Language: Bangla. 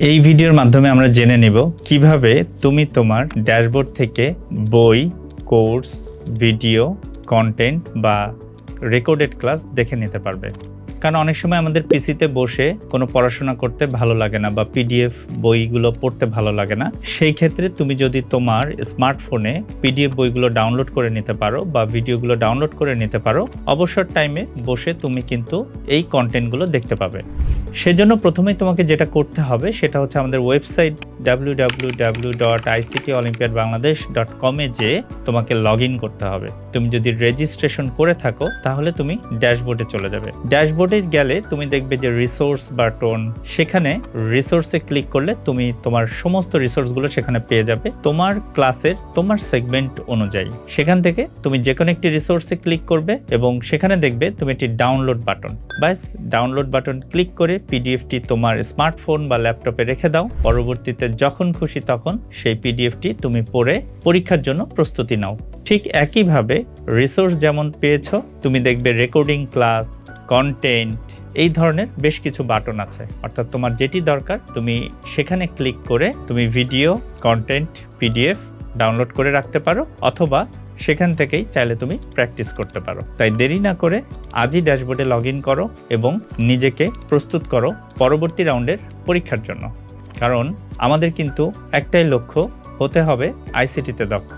এই ভিডিওর মাধ্যমে আমরা জেনে নেব কিভাবে তুমি তোমার ড্যাশবোর্ড থেকে বই, কোর্স, ভিডিও, কন্টেন্ট বা রেকর্ডেড ক্লাস দেখে নিতে পারবে। কারণ অনেক সময় আমাদের পিসিতে বসে কোনো পড়াশোনা করতে ভালো লাগে না বা পিডিএফ বইগুলো পড়তে ভালো লাগে না। সেই ক্ষেত্রে তুমি যদি তোমার স্মার্টফোনে পিডিএফ বইগুলো ডাউনলোড করে নিতে পারো বা ভিডিওগুলো ডাউনলোড করে নিতে পারো, অবসর টাইমে বসে তুমি কিন্তু এই কন্টেন্টগুলো দেখতে পাবে। সেজন্য প্রথমেই তোমাকে যেটা করতে হবে সেটা হচ্ছে আমাদের ওয়েবসাইট www.ictolympiadbangladesh.com যে তোমাকে লগ ইন করতে হবে। তুমি যদি রেজিস্ট্রেশন করে থাকো তাহলে তুমি ড্যাশবোর্ডে চলে যাবে। ড্যাশবোর্ডে গেলে তুমি দেখবে যে রিসোর্স বাটন, সেখানে রিসোর্সে ক্লিক করলে তুমি তোমার সমস্ত রিসোর্সগুলো সেখানে পেয়ে যাবে তোমার ক্লাসের তোমার সেগমেন্ট অনুযায়ী। সেখান থেকে তুমি যে কোনো একটি রিসোর্সে ক্লিক করবে এবং সেখানে দেখবে তুমি একটি ডাউনলোড বাটন, ব্যাস ডাউনলোড বাটন ক্লিক করে পিডিএফটি তোমার স্মার্টফোন বা ল্যাপটপে রেখে দাও। পরবর্তীতে যখন খুশি তখন সেই পিডিএফটি তুমি পড়ে পরীক্ষার জন্য প্রস্তুতি নাও। ঠিক একইভাবে রিসোর্স যেমন পেয়েছো, তুমি দেখবে রেকর্ডিং ক্লাস, কন্টেন্ট, এই ধরনের বেশ কিছু বাটন আছে। অর্থাৎ তোমার যেটি দরকার তুমি সেখানে ক্লিক করে তুমি ভিডিও, কন্টেন্ট, পিডিএফ ডাউনলোড করে রাখতে পারো, অথবা সেখান থেকেই চাইলে তুমি প্র্যাকটিস করতে পারো। তাই দেরি না করে আজই ড্যাশবোর্ডে লগ ইন করো এবং নিজেকে প্রস্তুত করো পরবর্তী রাউন্ডের পরীক্ষার জন্য। কারণ আমাদের কিন্তু একটাই লক্ষ্য, হতে হবে আইসিটিতে দক্ষ।